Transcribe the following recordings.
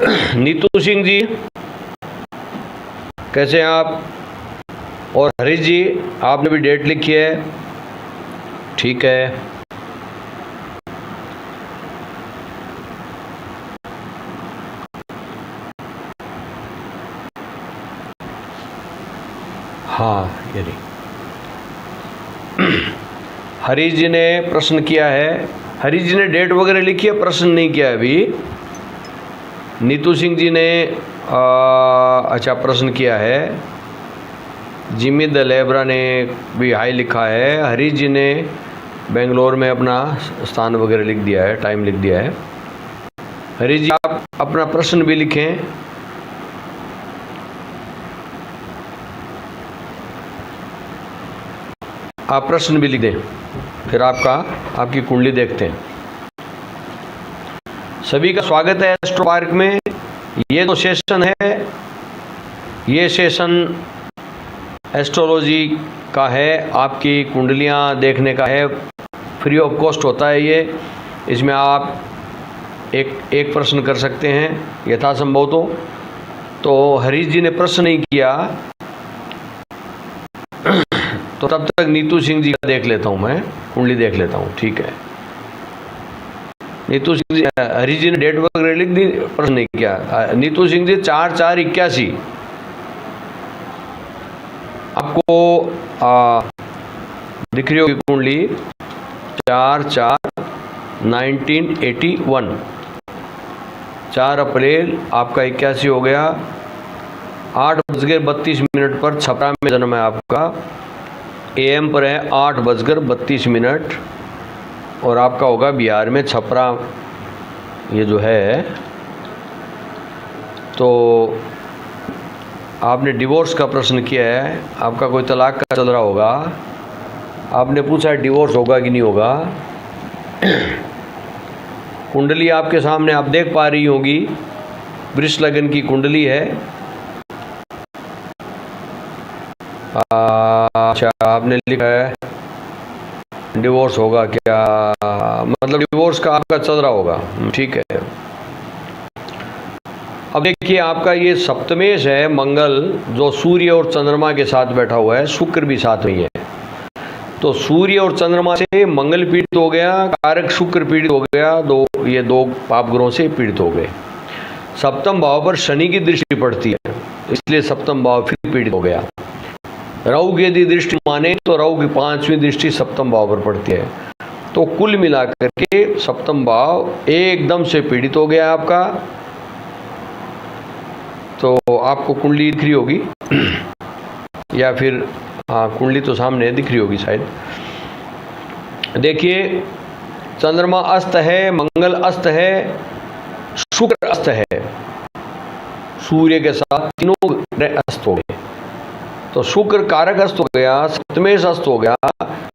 नीतू सिंह जी कैसे हैं आप? और हरीश जी आपने भी डेट लिखी है, ठीक है। हाँ ये रही। हरीश जी ने प्रश्न किया है, हरीश जी ने डेट वगैरह लिखी है, प्रश्न नहीं किया है अभी। नीतू सिंह जी ने अच्छा प्रश्न किया है। जिमी दलेब्रा ने भी हाई लिखा है। हरीश जी ने बेंगलोर में अपना स्थान वगैरह लिख दिया है, टाइम लिख दिया है। हरीश जी आप अपना प्रश्न भी लिखें। आप प्रश्न भी लिख दें, फिर आपकी कुंडली देखते हैं। सभी का स्वागत है एस्ट्रो पार्क में। ये जो सेशन है, ये सेशन एस्ट्रोलॉजी का है, आपकी कुंडलियाँ देखने का है, फ्री ऑफ कॉस्ट होता है ये। इसमें आप एक प्रश्न कर सकते हैं यथासंभव तो हरीश जी ने प्रश्न नहीं किया तो तब तक नीतू सिंह जी का देख लेता हूँ, मैं कुंडली देख लेता हूँ, ठीक है। नीतू सिंह जी, हरीश जी ने डेट वगैरह लिख दी, प्रश्न नहीं किया। नीतू सिंह जी 4/4/81 आपको दिख रही होगी कुंडली। 4/4/1981, 4 अप्रैल आपका 81 हो गया। 8:32 पर छपरा में जन्म है आपका। AM पर है 8:32 और आपका होगा बिहार में छपरा, ये जो है। तो आपने डिवोर्स का प्रश्न किया है, आपका कोई तलाक का चल रहा होगा। आपने पूछा है डिवोर्स होगा कि नहीं होगा। कुंडली आपके सामने आप देख पा रही होगी, वृष लगन की कुंडली है। अच्छा आपने लिखा है डिवोर्स होगा क्या, मतलब डिवोर्स का आपका चल रहा होगा, ठीक है। अब देखिए आपका ये सप्तमेश है, मंगल जो सूर्य और चंद्रमा के साथ बैठा हुआ है, शुक्र भी साथ में ही है। तो सूर्य और चंद्रमा से मंगल पीड़ित हो गया, कारक शुक्र पीड़ित हो गया, ये दो पाप ग्रहों से पीड़ित हो गए। सप्तम भाव पर शनि की दृष्टि पड़ती है, इसलिए सप्तम भाव फिर पीड़ित हो गया। राहु की यदि दृष्टि माने तो राहु की 5वीं दृष्टि सप्तम भाव पर पड़ती है। तो कुल मिलाकर के सप्तम भाव एकदम से पीड़ित हो गया आपका। तो आपको कुंडली दिख रही होगी या फिर कुंडली तो सामने दिख रही होगी शायद। देखिए चंद्रमा अस्त है, मंगल अस्त है, शुक्र अस्त है, सूर्य के साथ तीनों अस्त हो गए। तो शुक्र कारक अस्त हो गया, सप्तमेश अस्त हो गया।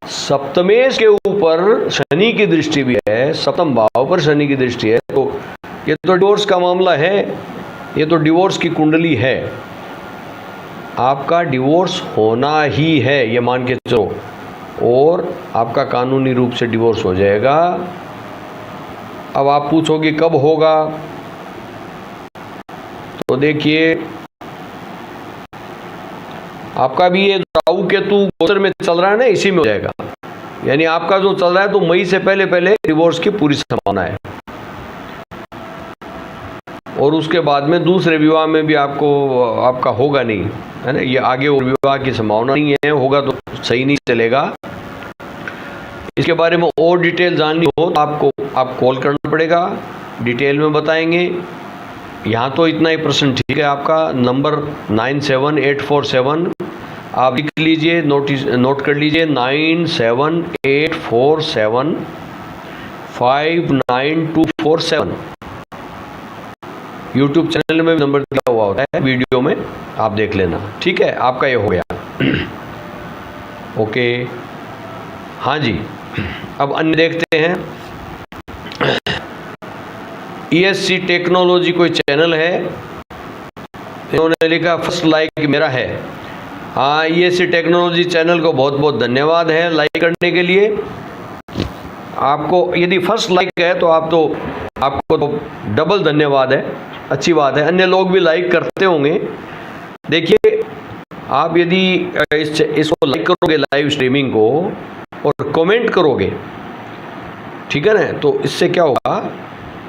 सप्तमेश के ऊपर शनि की दृष्टि भी है, सप्तम भाव पर शनि की दृष्टि है। तो ये तो डिवोर्स का मामला है, ये तो डिवोर्स की कुंडली है। आपका डिवोर्स होना ही है, ये मान के चलो, और आपका कानूनी रूप से डिवोर्स हो जाएगा। अब आप पूछोगे कब होगा, तो देखिए आपका भी ये राहु केतु गोचर में चल रहा है ना, इसी में हो जाएगा। यानी आपका जो चल रहा है तो मई से पहले पहले डिवोर्स की पूरी संभावना है। और उसके बाद में दूसरे विवाह में भी आपका होगा नहीं, है ना। ये आगे और विवाह की संभावना नहीं है, होगा तो सही नहीं चलेगा। इसके बारे में और डिटेल जाननी हो तो आप कॉल करना पड़ेगा, डिटेल में बताएंगे। यहाँ तो इतना ही प्रश्न ठीक है। आपका नंबर 97847, आप लिख लीजिए, नोट कर लीजिए, 97847592247। यूट्यूब चैनल में भी नंबर दिया हुआ होता है, वीडियो में आप देख लेना, ठीक है। आपका ये हो गया। ओके, हाँ जी। अब अन्य देखते हैं। ESC टेक्नोलॉजी कोई चैनल है, इन्होंने लिखा फर्स्ट लाइक मेरा है। हाँ, ESC टेक्नोलॉजी चैनल को बहुत बहुत धन्यवाद है लाइक करने के लिए। आपको यदि फर्स्ट लाइक है तो आपको तो डबल धन्यवाद है। अच्छी बात है, अन्य लोग भी लाइक करते होंगे। देखिए, आप यदि इसको लाइक करोगे लाइव स्ट्रीमिंग को और कमेंट करोगे, ठीक है ना, तो इससे क्या होगा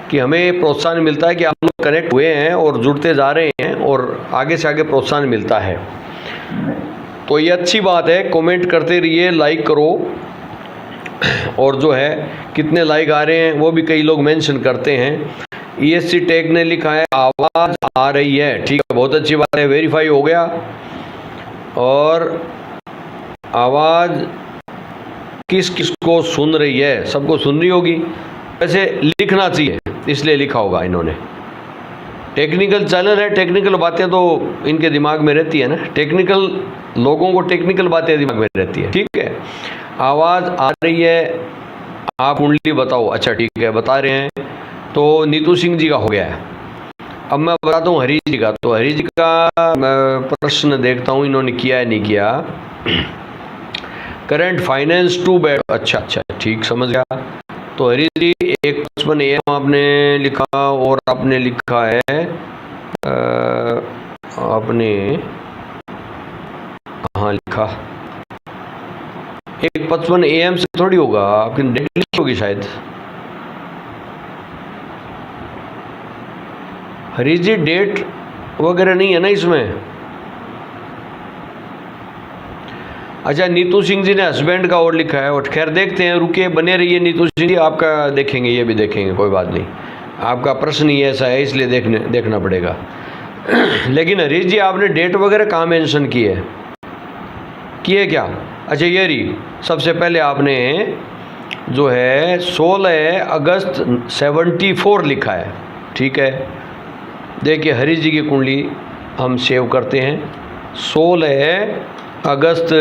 कि हमें प्रोत्साहन मिलता है कि आप लोग कनेक्ट हुए हैं और जुड़ते जा रहे हैं और आगे से आगे प्रोत्साहन मिलता है। तो ये अच्छी बात है, कमेंट करते रहिए, लाइक करो, और जो है कितने लाइक आ रहे हैं वो भी कई लोग मेंशन करते हैं। ESC टेक ने लिखा है आवाज़ आ रही है, ठीक है, बहुत अच्छी बात है, वेरीफाई हो गया। और आवाज़ किस किस को सुन रही है, सबको सुन रही होगी, वैसे लिखना चाहिए इसलिए लिखा होगा इन्होंने। टेक्निकल चैनल है, टेक्निकल बातें तो इनके दिमाग में रहती है ना, टेक्निकल लोगों को टेक्निकल बातें दिमाग में रहती है, ठीक है। आवाज़ आ रही है, आप कुंडली बताओ, अच्छा ठीक है, बता रहे हैं। तो नीतू सिंह जी का हो गया है। अब मैं बताता हूँ हरी जी का। तो हरी जी का मैं प्रश्न देखता हूँ इन्होंने किया है नहीं किया। करंट फाइनेंस टू बेड, अच्छा अच्छा ठीक, समझ गया। तो हरी जी 1:55 AM आपने लिखा, और आपने लिखा है आपने हाँ लिखा 1:55 AM से थोड़ी होगा, आपकी डेट लिखी होगी शायद। हरी जी डेट वगैरह नहीं है ना इसमें। अच्छा, नीतू सिंह जी ने हस्बैंड का और लिखा है, और खैर देखते हैं, रुके बने रहिए नीतू सिंह जी, आपका देखेंगे, ये भी देखेंगे, कोई बात नहीं, आपका प्रश्न ही ऐसा है इसलिए देखना पड़ेगा। लेकिन हरीश जी आपने डेट वगैरह कहाँ मेंशन की है क्या? अच्छा ये रही, सबसे पहले आपने जो है 16 अगस्त 74 लिखा है, ठीक है। देखिए हरीश जी की कुंडली हम सेव करते हैं, 16 अगस्त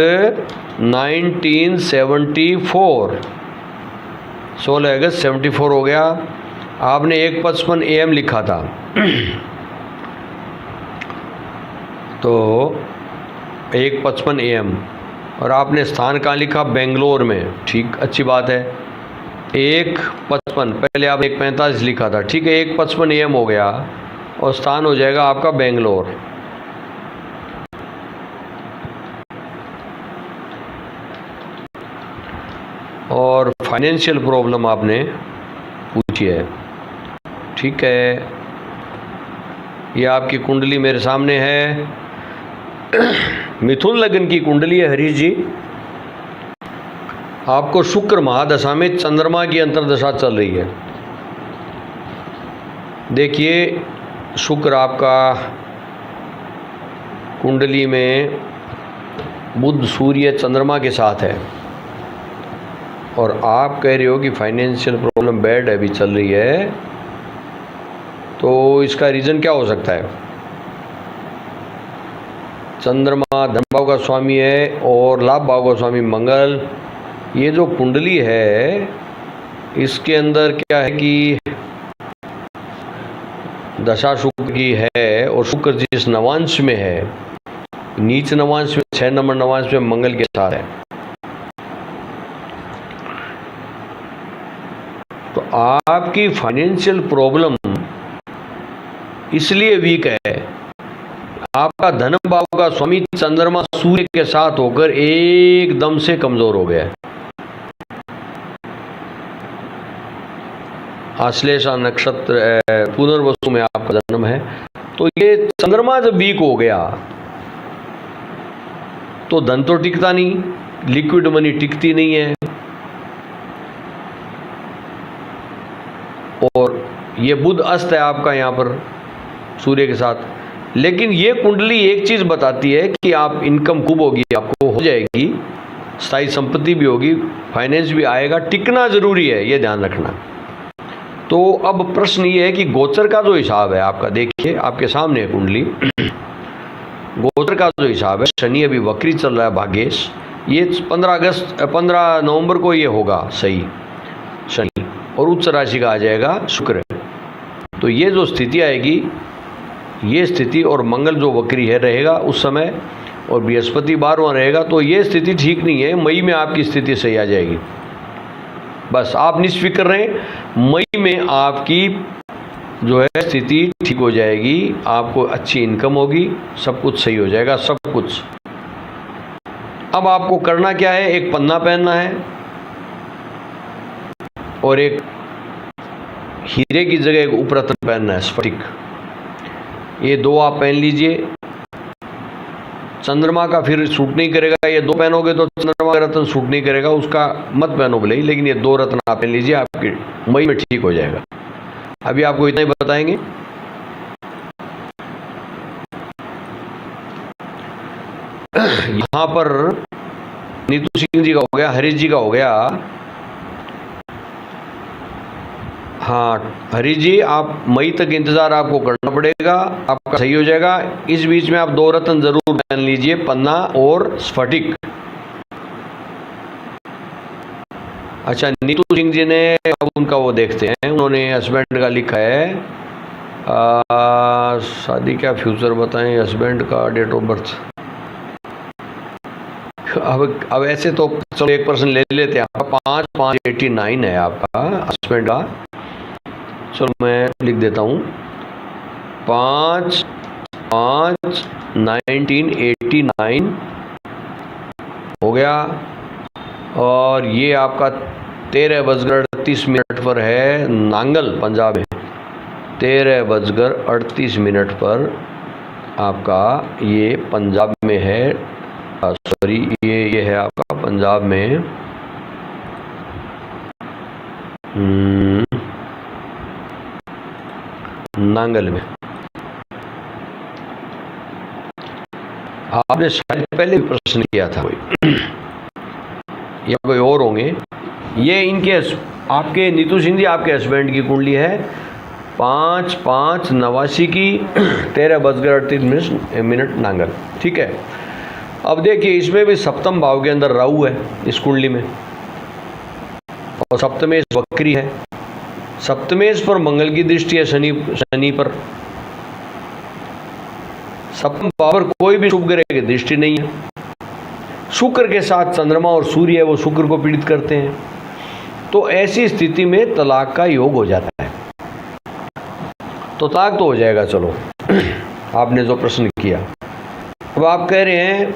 1974, 16 अगस्त 74 हो गया। आपने 1:55 AM लिखा था। तो 1:55 AM, और आपने स्थान कहाँ लिखा? बेंगलोर में, ठीक, अच्छी बात है। 1:55, पहले आप 1:45 लिखा था, ठीक है, 1:55 AM हो गया, और स्थान हो जाएगा आपका बेंगलोर। और फाइनेंशियल प्रॉब्लम आपने पूछी है, ठीक है। ये आपकी कुंडली मेरे सामने है, मिथुन लग्न की कुंडली है हरीश जी। आपको शुक्र महादशा में चंद्रमा की अंतर्दशा चल रही है। देखिए शुक्र आपका कुंडली में बुध सूर्य चंद्रमा के साथ है, और आप कह रहे हो कि फाइनेंशियल प्रॉब्लम बैड अभी चल रही है, तो इसका रीज़न क्या हो सकता है? चंद्रमा धन भाव का स्वामी है और लाभ भाव का स्वामी मंगल। ये जो कुंडली है इसके अंदर क्या है कि दशा शुक्र की है, और शुक्र जिस नवांश में है, नीच नवांश में, 6 नंबर नवांश में मंगल के साथ है। तो आपकी फाइनेंशियल प्रॉब्लम इसलिए वीक है, आपका धन भाव का स्वामी चंद्रमा सूर्य के साथ होकर एकदम से कमजोर हो गया है। आश्लेषा नक्षत्र पुनर्वसु में आपका जन्म है, तो ये चंद्रमा जब वीक हो गया तो धन तो टिकता नहीं, लिक्विड मनी टिकती नहीं है, और ये बुध अस्त है आपका यहाँ पर सूर्य के साथ। लेकिन ये कुंडली एक चीज़ बताती है कि आप इनकम खूब होगी, आपको हो जाएगी, स्थायी संपत्ति भी होगी, फाइनेंस भी आएगा, टिकना जरूरी है, ये ध्यान रखना। तो अब प्रश्न ये है कि गोचर का जो हिसाब है आपका, देखिए आपके सामने है कुंडली, गोचर का जो हिसाब है, शनि अभी वक्री चल रहा है भाग्येश, ये 15 नवंबर को ये होगा सही शनि, और उच्च राशि का आ जाएगा शुक्र। तो ये जो स्थिति आएगी, ये स्थिति, और मंगल जो वक्री है रहेगा उस समय, और बृहस्पति 12वां रहेगा, तो ये स्थिति ठीक नहीं है। मई में आपकी स्थिति सही आ जाएगी, बस आप निश्चित रहें, मई में आपकी जो है स्थिति ठीक हो जाएगी, आपको अच्छी इनकम होगी, सब कुछ सही हो जाएगा, सब कुछ। अब आपको करना क्या है, एक पन्ना पहनना है और एक हीरे की जगह एक उपरत्न पहनना है, स्फटिक। ये दो आप पहन लीजिए। चंद्रमा का फिर सूट नहीं करेगा, ये दो पहनोगे तो चंद्रमा का रत्न सूट नहीं करेगा, उसका मत पहनो भले ही, लेकिन ये दो रत्न आप पहन लीजिए, आपकी मई में ठीक हो जाएगा। अभी आपको इतना ही बताएंगे। यहां पर नीतू सिंह जी का हो गया, हरीश जी का हो गया। हाँ हरीश जी, आप मई तक इंतजार आपको करना पड़ेगा, आपका सही हो जाएगा। इस बीच में आप दो रत्न जरूर पहन लीजिए, पन्ना और स्फटिक। अच्छा, नीतू सिंह जी ने, अब उनका वो देखते हैं, उन्होंने हस्बैंड का लिखा है शादी क्या फ्यूचर बताएं, हस्बैंड का डेट ऑफ बर्थ। अब ऐसे तो चलो 1% ले लेते हैं, आपका 5/5/89 है आपका हस्बैंड का। चलो मैं लिख देता हूँ 5/5/1989 हो गया। और ये आपका 13:38 पर है नांगल, पंजाब में। 13:38 पर आपका ये पंजाब में है, सॉरी ये है आपका पंजाब में नांगल में। आपने शायद पहले भी प्रश्न किया था कोई या कोई और होंगे। ये इनके आपके नीतू सिंह जी, आपके हस्बैंड की कुंडली है 5/5/89 की 13:38 नांगल, ठीक है। अब देखिए, इसमें भी सप्तम भाव के अंदर राहु है इस कुंडली में, और सप्तमेश वक्री है। सप्तमेश पर मंगल की दृष्टि है, शनि पर। सप्तम भाव पर कोई भी शुभ ग्रह की दृष्टि नहीं है। शुक्र के साथ चंद्रमा और सूर्य है, वो शुक्र को पीड़ित करते हैं। तो ऐसी स्थिति में तलाक का योग हो जाता है। तो तलाक तो हो जाएगा, चलो आपने जो प्रश्न किया। अब आप कह रहे हैं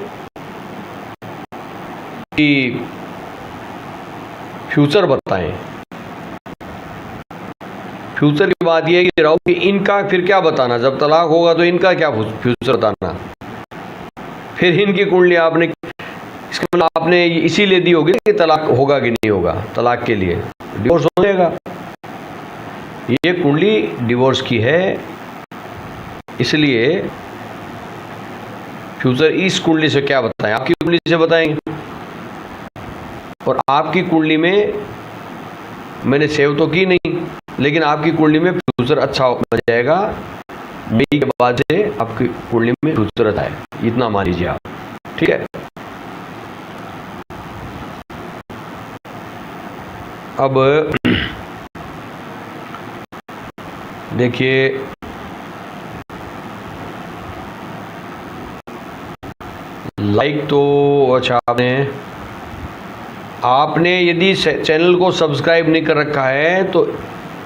कि फ्यूचर बताएं। फ्यूचर की बात यह है कि राहु कि इनका फिर क्या बताना, जब तलाक होगा तो इनका क्या फ्यूचर बताना। फिर इनकी कुंडली आपने, इसका मतलब आपने इसीलिए दी होगी कि तलाक होगा कि नहीं होगा, तलाक के लिए डिवोर्स हो जाएगा। ये कुंडली डिवोर्स की है, इसलिए फ्यूचर इस कुंडली से क्या बताएं, आपकी कुंडली से बताएंगे। और आपकी कुंडली में मैंने सेव तो की नहीं, लेकिन आपकी कुंडली में फ्यूचर अच्छा हो जाएगा। मई के बाद से आपकी कुंडली में फ्यूचर अच्छा है, इतना मान लीजिए आप, ठीक है। अब देखिए, लाइक तो अच्छा आपने यदि चैनल को सब्सक्राइब नहीं कर रखा है तो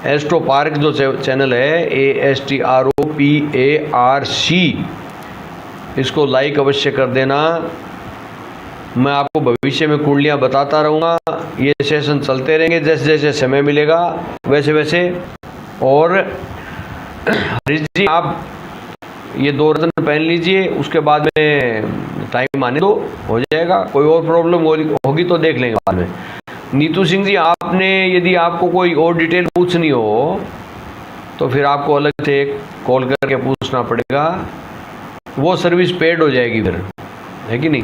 एस्ट्रो पार्क जो चैनल है ASTROPARC, इसको लाइक अवश्य कर देना। मैं आपको भविष्य में कुंडलियाँ बताता रहूँगा, ये सेशन चलते रहेंगे, जैसे जैसे समय मिलेगा वैसे वैसे। और हरीश जी, आप ये दो रत्न पहन लीजिए, उसके बाद में टाइम आने दो, हो जाएगा। कोई और प्रॉब्लम होगी तो देख लेंगे बाद में। नीतू सिंह जी, आपने यदि आपको कोई और डिटेल पूछनी हो तो फिर आपको अलग से कॉल करके पूछना पड़ेगा, वो सर्विस पेड हो जाएगी फिर, है कि नहीं।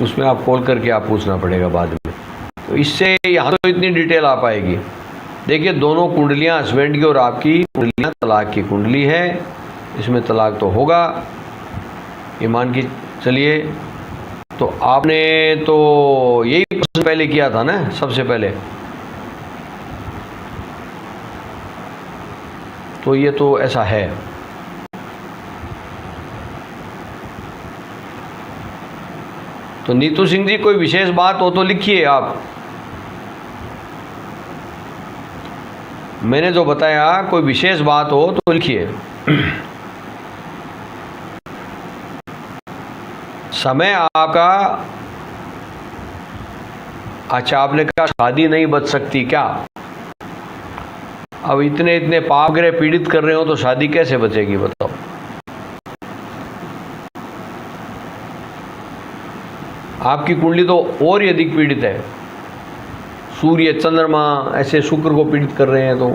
उसमें आप कॉल करके आप पूछना पड़ेगा बाद में। तो इससे यहाँ तो इतनी डिटेल आ पाएगी। देखिए, दोनों कुंडलियाँ हस्बैंड की और आपकी कुंडलियाँ तलाक की कुंडली है, इसमें तलाक तो होगा, ये मान के चलिए। तो आपने तो यही प्रश्न पहले किया था ना, सबसे पहले। तो ये तो ऐसा है। तो नीतू सिंह जी, कोई विशेष बात हो तो लिखिए आप। मैंने जो बताया कोई विशेष बात हो तो लिखिए। समय आपका, अच्छा आपने कहा शादी नहीं बच सकती क्या? अब इतने इतने पाप ग्रह पीड़ित कर रहे हो तो शादी कैसे बचेगी बताओ? आपकी कुंडली तो और ही अधिक पीड़ित है। सूर्य चंद्रमा ऐसे शुक्र को पीड़ित कर रहे हैं, तो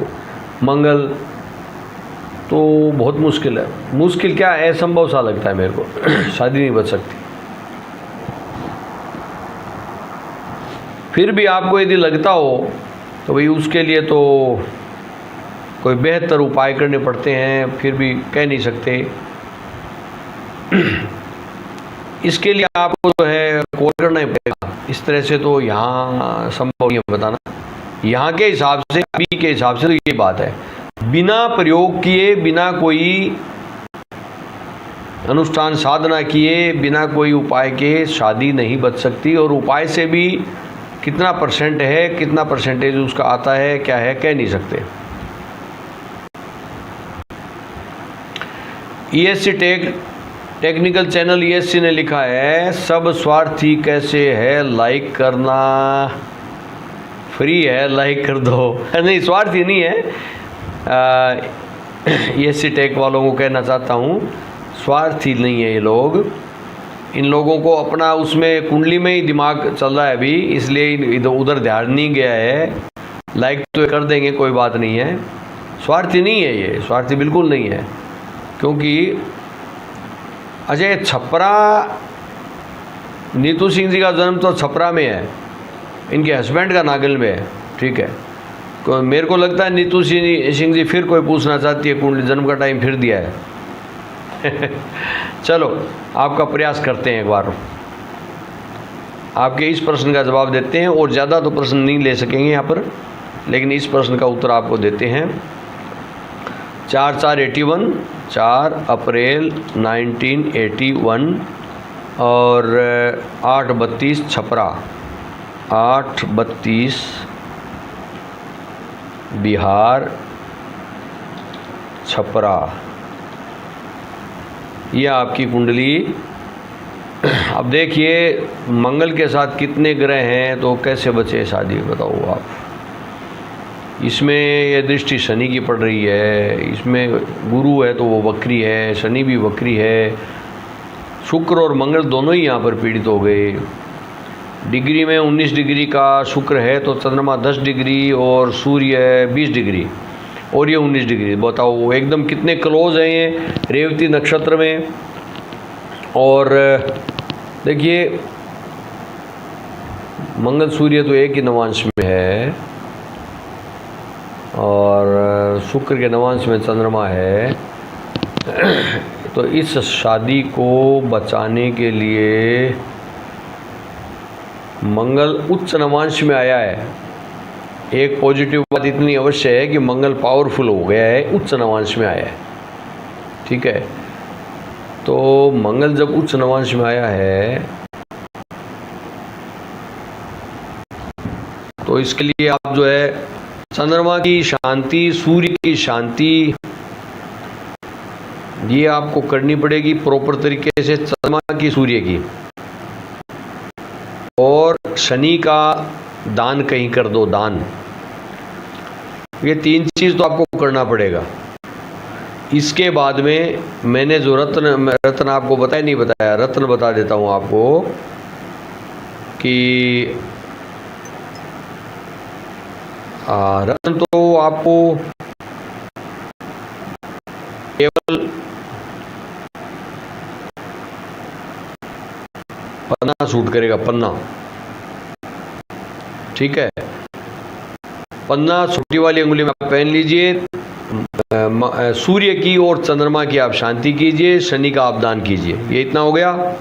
मंगल, तो बहुत मुश्किल है। मुश्किल क्या, असंभव सा लगता है मेरे को। शादी नहीं बच सकती। फिर भी आपको यदि लगता हो तो भाई उसके लिए तो कोई बेहतर उपाय करने पड़ते हैं, फिर भी कह नहीं सकते। इसके लिए आपको जो है कॉल करना ही पड़ेगा। इस तरह से तो यहाँ संभव नहीं है बताना। यहाँ के हिसाब से, अभी के हिसाब से तो ये बात है, बिना प्रयोग किए, बिना कोई अनुष्ठान साधना किए, बिना कोई उपाय के शादी नहीं बच सकती। और उपाय से भी कितना परसेंट है, कितना परसेंटेज उसका आता है, क्या है, कह नहीं सकते। ईएससी टेक्निकल चैनल ईएससी ने लिखा है, सब स्वार्थी कैसे है, लाइक करना फ्री है, लाइक कर दो। नहीं, स्वार्थी नहीं है। ईएससी टेक वालों को कहना चाहता हूँ, स्वार्थी नहीं है ये लोग। इन लोगों को अपना उसमें कुंडली में ही दिमाग चल रहा है अभी, इसलिए इधर उधर ध्यान नहीं गया है। लाइक तो कर देंगे, कोई बात नहीं है। स्वार्थी नहीं है ये, स्वार्थी बिल्कुल नहीं है। क्योंकि अच्छा, ये छपरा, नीतू सिंह जी का जन्म तो छपरा में है, इनके हस्बैंड का नागल में है, ठीक है। तो मेरे को लगता है नीतू सिंह जी फिर कोई पूछना चाहती है, कुंडली जन्म का टाइम फिर दिया है। चलो आपका प्रयास करते हैं, एक बार आपके इस प्रश्न का जवाब देते हैं। और ज़्यादा तो प्रश्न नहीं ले सकेंगे यहाँ पर, लेकिन इस प्रश्न का उत्तर आपको देते हैं। 4/4/81, 4 अप्रैल 1981 और 8/32 छपरा, 8/32 बिहार, छपरा। यह आपकी कुंडली। अब देखिए मंगल के साथ कितने ग्रह हैं, तो कैसे बचे शादी बताओ आप। इसमें ये दृष्टि शनि की पड़ रही है, इसमें गुरु है तो वो वक्री है, शनि भी वक्री है, शुक्र और मंगल दोनों ही यहाँ पर पीड़ित हो गए। डिग्री में 19 डिग्री का शुक्र है, तो चंद्रमा 10 डिग्री और सूर्य 20 डिग्री और ये 19 डिग्री। बताओ एकदम कितने क्लोज हैं ये रेवती नक्षत्र में। और देखिए मंगल सूर्य तो एक ही नवांश में है और शुक्र के नवांश में चंद्रमा है। तो इस शादी को बचाने के लिए मंगल उच्च नवांश में आया है। एक पॉजिटिव बात इतनी अवश्य है कि मंगल पावरफुल हो गया है, उच्च नवांश में आया है, ठीक है। तो मंगल जब उच्च नवांश में आया है तो इसके लिए आप जो है चंद्रमा की शांति, सूर्य की शांति, ये आपको करनी पड़ेगी प्रॉपर तरीके से। चंद्रमा की, सूर्य की और शनि का दान कहीं कर दो, दान। ये 3 चीज़ तो आपको करना पड़ेगा। इसके बाद में मैंने जो रत्न आपको बताया, नहीं बताया, रत्न बता देता हूँ आपको कि रत्न तो आपको केवल पन्ना सूट करेगा, पन्ना, ठीक है। पन्ना छोटी वाली अंगुली में आप पहन लीजिए। सूर्य की और चंद्रमा की आप शांति कीजिए, शनि का आप दान कीजिए। ये इतना हो गया।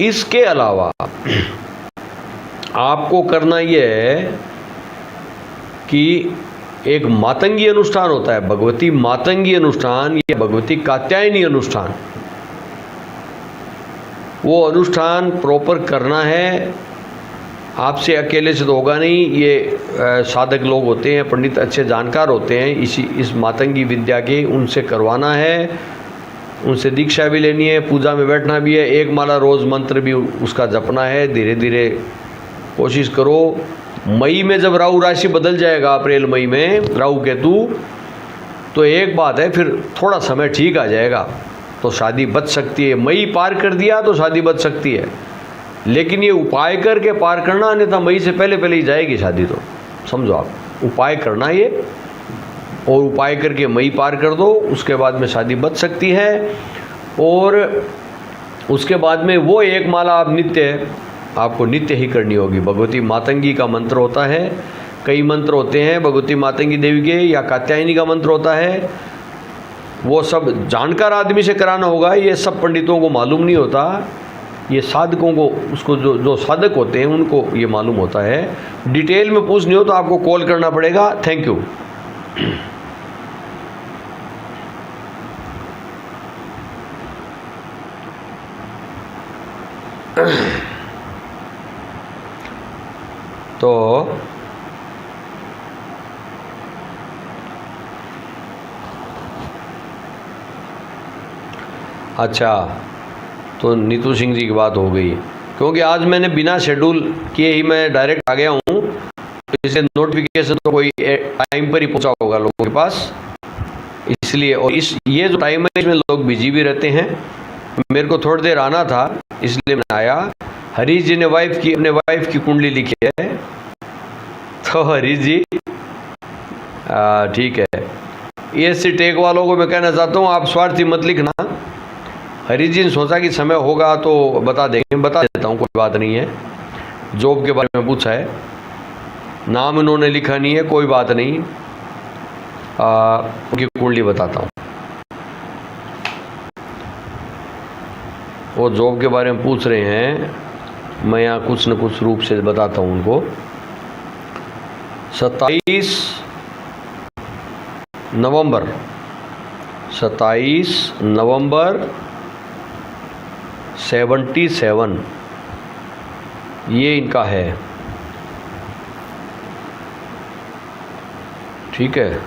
इसके अलावा आपको करना यह है कि एक मातंगी अनुष्ठान होता है, भगवती मातंगी अनुष्ठान या भगवती कात्यायनी अनुष्ठान। वो अनुष्ठान प्रॉपर करना है आपसे अकेले से तो होगा नहीं, ये साधक लोग होते हैं, पंडित अच्छे जानकार होते हैं इस मातंगी विद्या के, उनसे करवाना है, उनसे दीक्षा भी लेनी है, पूजा में बैठना भी है, एक माला रोज़ मंत्र भी उसका जपना है। धीरे धीरे कोशिश करो। मई में जब राहु राशि बदल जाएगा, अप्रैल मई में राहु केतु, तो एक बात है, फिर थोड़ा समय ठीक आ जाएगा तो शादी बच सकती है। मई पार कर दिया तो शादी बच सकती है, लेकिन ये उपाय करके पार करना, अन्यथा मई से पहले पहले ही जाएगी शादी। तो समझो आप उपाय करना ये, और उपाय करके मई पार कर दो, उसके बाद में शादी बच सकती है। और उसके बाद में वो एक माला आप नित्य, आपको नित्य ही करनी होगी। भगवती मातंगी का मंत्र होता है, कई मंत्र होते हैं भगवती मातंगी देवी के, या कात्यायनी का मंत्र होता है, वो सब जानकार आदमी से कराना होगा। ये सब पंडितों को मालूम नहीं होता, ये साधकों को, उसको जो साधक होते हैं उनको ये मालूम होता है। डिटेल में पूछनी हो तो आपको कॉल करना पड़ेगा। Thank you. तो अच्छा, तो नीतू सिंह जी की बात हो गई, क्योंकि आज मैंने बिना शेड्यूल किए ही मैं डायरेक्ट आ गया हूँ, इसलिए नोटिफिकेशन तो कोई टाइम पर ही पहुँचा होगा लोगों के पास, इसलिए। और ये जो टाइम है इसमें लोग बिजी भी रहते हैं। मेरे को थोड़ी देर आना था, इसलिए मैं आया। हरीश जी ने अपने वाइफ की कुंडली लिखी है, तो हरीश जी ठीक है। ESC टेक वालों को मैं कहना चाहता हूँ, आप स्वार्थी मत लिखना। हरीश जी ने सोचा कि समय होगा तो बता देंगे, बता देता हूँ, कोई बात नहीं है। जॉब के बारे में पूछा है, नाम इन्होंने लिखा नहीं है, कोई बात नहीं, उनकी कुंडली बताता हूँ। वो जॉब के बारे में पूछ रहे हैं, मैं यहाँ कुछ न कुछ रूप से बताता हूँ उनको। 27 नवंबर 77 ये इनका है, ठीक है।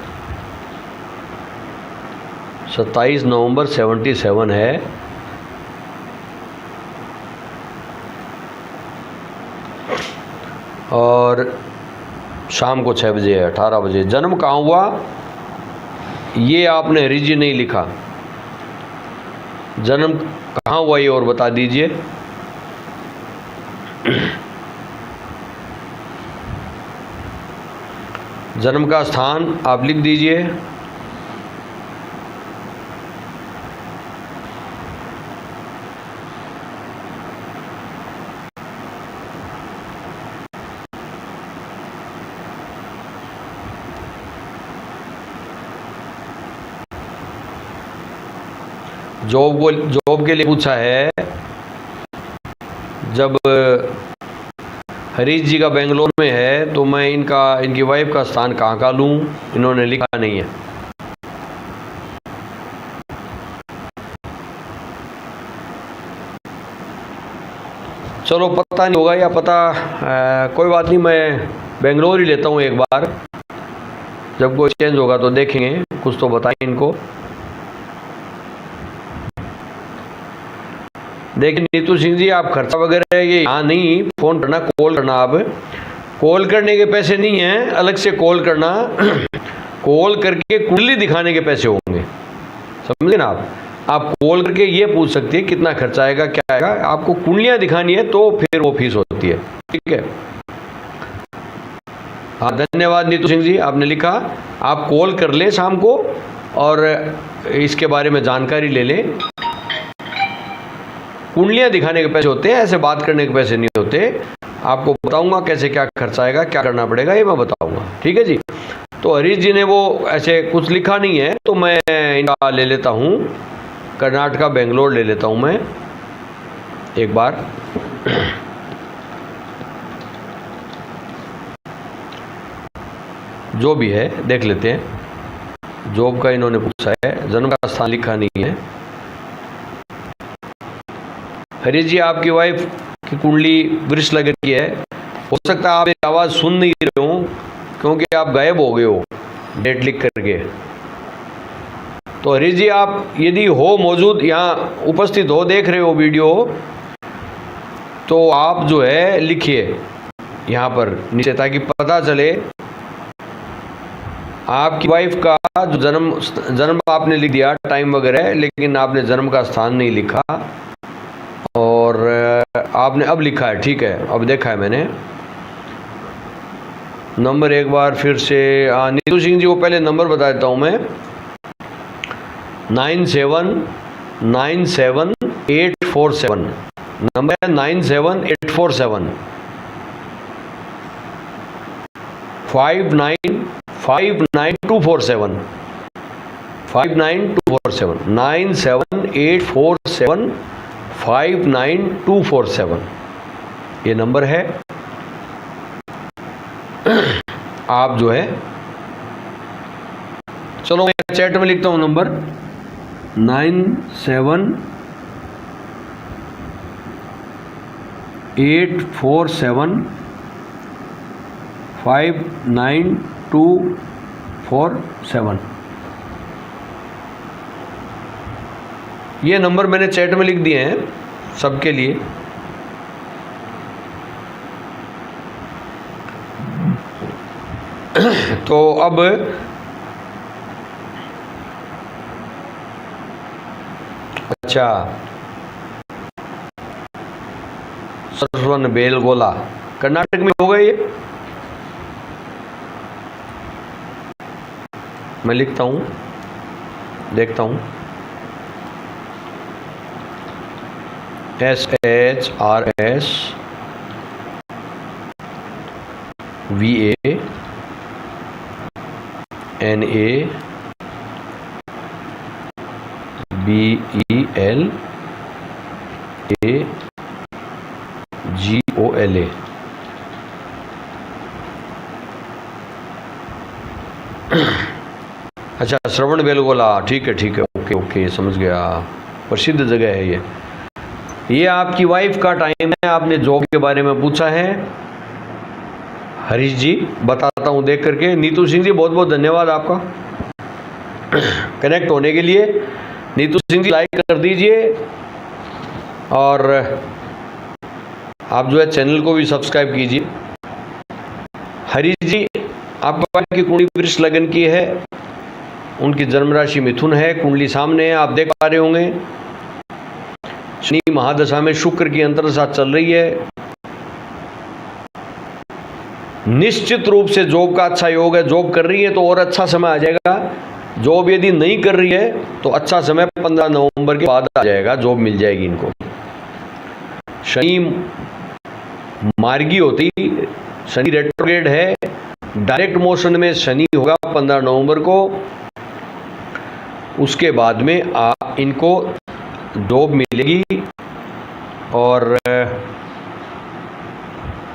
27 नवंबर 77 है। और शाम को 6 बजे है, 18 बजे। जन्म कहाँ हुआ ये आपने हरीश जी नहीं लिखा, जन्म कहाँ हुआ ये और बता दीजिए। जन्म का स्थान आप लिख दीजिए। जॉब के लिए पूछा है। जब हरीश जी का बेंगलोर में है तो मैं इनकी वाइफ का स्थान कहाँ का लूँ, इन्होंने लिखा नहीं है। चलो पता नहीं होगा या पता, कोई बात नहीं, मैं बेंगलोर ही लेता हूँ एक बार, जब कोई चेंज होगा तो देखेंगे, कुछ तो बताएं इनको। देखिए नीतू सिंह जी, आप खर्चा वगैरह ये यहाँ नहीं, फ़ोन करना, कॉल करना। आप कॉल करने के पैसे नहीं हैं, अलग से कॉल करना। कॉल करके कुंडली दिखाने के पैसे होंगे, समझे ना आप कॉल करके ये पूछ सकती है कितना खर्चा आएगा, क्या आएगा। आपको कुंडलियाँ दिखानी है तो फिर वो फीस होती है, ठीक है। हाँ धन्यवाद नीतू सिंह जी, आपने लिखा। आप कॉल कर लें शाम को और इसके बारे में जानकारी ले लें। कुंडलियाँ दिखाने के पैसे होते हैं, ऐसे बात करने के पैसे नहीं होते। आपको बताऊंगा कैसे क्या खर्चा आएगा, क्या करना पड़ेगा, ये मैं बताऊंगा, ठीक है जी। तो हरीश जी ने वो ऐसे कुछ लिखा नहीं है, तो मैं इनका ले लेता हूँ, कर्नाटका बेंगलोर ले लेता हूँ मैं एक बार। जो भी है देख लेते हैं। जॉब का इन्होंने पूछा है, जन्म का स्थान लिखा नहीं है। हरीश जी, आपकी वाइफ की कुंडली वृष लग्न की है, हो सकता है आप मेरी आवाज़ सुन नहीं रहे हो क्योंकि आप गायब हो गए हो डेट लिख करके। तो हरीश जी, आप यदि हो मौजूद, यहाँ उपस्थित हो, देख रहे हो वीडियो, तो आप जो है लिखिए यहाँ पर नीचे, ताकि पता चले आपकी वाइफ का जो जन्म आपने लिख दिया, टाइम वगैरह, लेकिन आपने जन्म का स्थान नहीं लिखा, और आपने अब लिखा है, ठीक है, अब देखा है मैंने। नंबर एक बार फिर से नीतू सिंह जी को पहले नंबर बता देता हूँ मैं, 97978447, नंबर है 97847 59247 59247 97847 59247 ये नंबर है। आप जो है, चलो मैं चैट में लिखता हूँ नंबर 97847 59247। ये नंबर मैंने चैट में लिख दिए हैं सबके लिए। तो अब अच्छा, सरवन बेलगोला कर्नाटक में होगा ये, मैं लिखता हूँ, देखता हूँ, SHRS VA NA BEL AGOLA। अच्छा, श्रवण बेलगोला, ठीक है, ओके ओके, समझ गया, प्रसिद्ध जगह है ये। ये आपकी वाइफ का टाइम है, आपने जॉब के बारे में पूछा है। हरीश जी बताता हूँ देख करके। नीतू सिंह जी, बहुत बहुत धन्यवाद आपका कनेक्ट होने के लिए। नीतू सिंह जी लाइक कर दीजिए, और आप जो है चैनल को भी सब्सक्राइब कीजिए। हरीश जी, आपका की कुंडली वृष लगन की है, उनकी जन्म राशि मिथुन है, कुंडली सामने है, आप देख पा रहे होंगे। शनि महादशा में शुक्र की अंतर्दशा चल रही है। निश्चित रूप से जॉब का अच्छा योग है, जॉब कर रही है तो और अच्छा समय आ जाएगा। जॉब यदि नहीं कर रही है तो अच्छा समय 15 नवंबर के बाद आ जाएगा, जॉब मिल जाएगी इनको। शनि मार्गी होती, शनि रेट्रोग्रेड है, डायरेक्ट मोशन में शनि होगा 15 नवंबर को। उसके बाद में इनको जॉब मिलेगी, और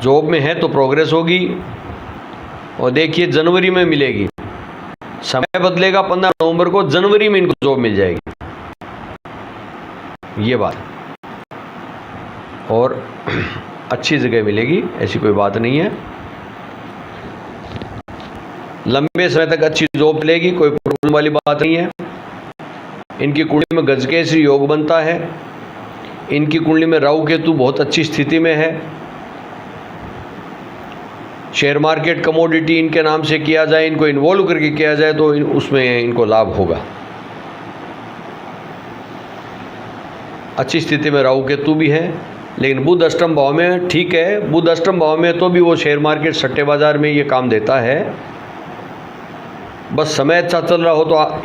जॉब में है तो प्रोग्रेस होगी। और देखिए जनवरी में मिलेगी, समय बदलेगा 15 नवंबर को, जनवरी में इनको जॉब मिल जाएगी, ये बात। और अच्छी जगह मिलेगी, ऐसी कोई बात नहीं है। लंबे समय तक अच्छी जॉब मिलेगी, कोई प्रॉब्लम वाली बात नहीं है। इनकी कुंडली में गजकेसरी योग बनता है। इनकी कुंडली में राहु केतु बहुत अच्छी स्थिति में है। शेयर मार्केट कमोडिटी इनके नाम से किया जाए, इनको इन्वॉल्व करके किया जाए तो उसमें इनको लाभ होगा। अच्छी स्थिति में राहु केतु भी है, लेकिन बुध अष्टम भाव में ठीक है। बुध अष्टम भाव में तो भी वो शेयर मार्केट सट्टे बाजार में ये काम देता है। बस समय अच्छा चल रहा हो तो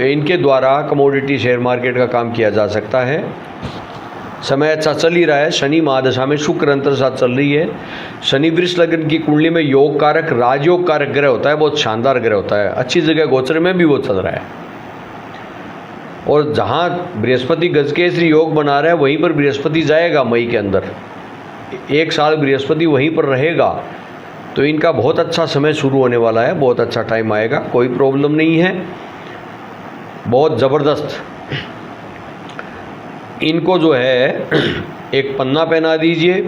इनके द्वारा कमोडिटी शेयर मार्केट का काम किया जा सकता है। समय अच्छा चल ही रहा है। शनि महादशा में शुक्र अंतर्दशा चल रही है। शनि वृष लग्न की कुंडली में योग कारक, राजयोग कारक ग्रह होता है, बहुत शानदार ग्रह होता है। अच्छी जगह गोचर में भी वो चल रहा है। और जहाँ बृहस्पति गजकेसरी योग बना रहा है वहीं पर बृहस्पति जाएगा मई के अंदर। 1 साल बृहस्पति वहीं पर रहेगा, तो इनका बहुत अच्छा समय शुरू होने वाला है, बहुत अच्छा टाइम आएगा, कोई प्रॉब्लम नहीं है, बहुत ज़बरदस्त। इनको जो है एक पन्ना पहना दीजिए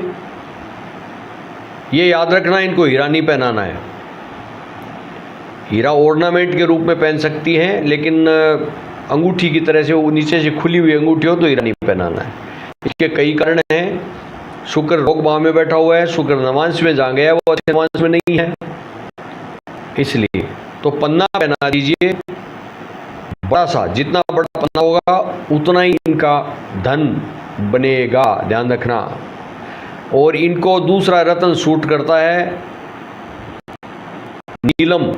ये याद रखना, इनको हीरा नहीं पहनाना है। हीरा ऑर्नामेंट के रूप में पहन सकती हैं, लेकिन अंगूठी की तरह से वो नीचे से खुली हुई अंगूठी हो तो हीरा नहीं पहनाना है। इसके कई कारण हैं। शुक्र रोग भाव में बैठा हुआ है, शुक्र नवांश में जहाँ गया वो अच्छे नवांश में नहीं है, इसलिए तो पन्ना पहना दीजिए बड़ा सा। जितना बड़ा पन्ना होगा उतना ही इनका धन बनेगा, ध्यान रखना। और इनको दूसरा रत्न सूट करता है, नीलम।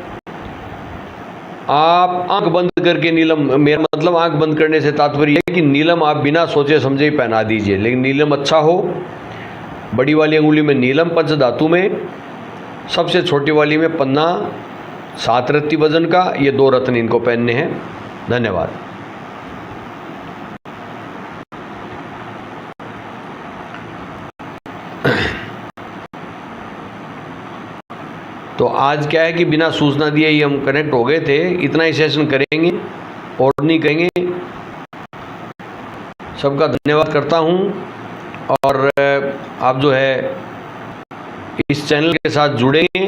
आप आंख बंद करके नीलम, मेरा मतलब आंख बंद करने से तात्पर्य है कि नीलम आप बिना सोचे समझे ही पहना दीजिए, लेकिन नीलम अच्छा हो। बड़ी वाली अंगुली में नीलम पंच धातु में, सबसे छोटी वाली में पन्ना 7 रत्ती वजन का, ये 2 रत्न इनको पहनने हैं। धन्यवाद। तो आज क्या है कि बिना सूचना दिए ही हम कनेक्ट हो गए थे। इतना ही सेशन करेंगे और नहीं करेंगे। सबका धन्यवाद करता हूं। और आप जो है इस चैनल के साथ जुड़ेंगे